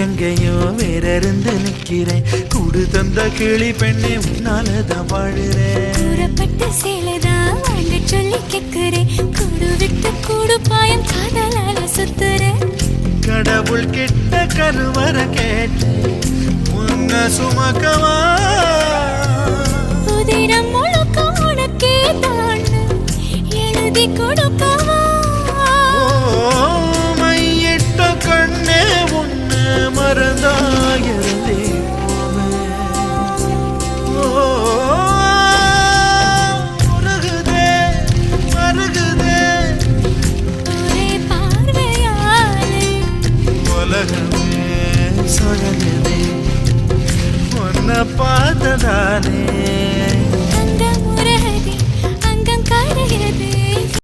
எங்கேயோ வேற இருந்து நிக்கிறேன். கூடு தந்த கிளி பெண்ணே உன்னாலதான் வாழுறேன். கூறப்பட்ட சேலைதான் வாங்க சொல்லி கேட்கிறேன். கூடு விட்டு கூடு பாயம் காதலால சுத்துறேன். கடவுள் கிட்ட கருவற கேட்டு முன்ன சுமக்கவா உதிரம் முழுக்க உனக்கே தான் எழுதி கொடுக்கவா. மையிட்ட கண்ணே உன்னை மறந்தாயிருந்தே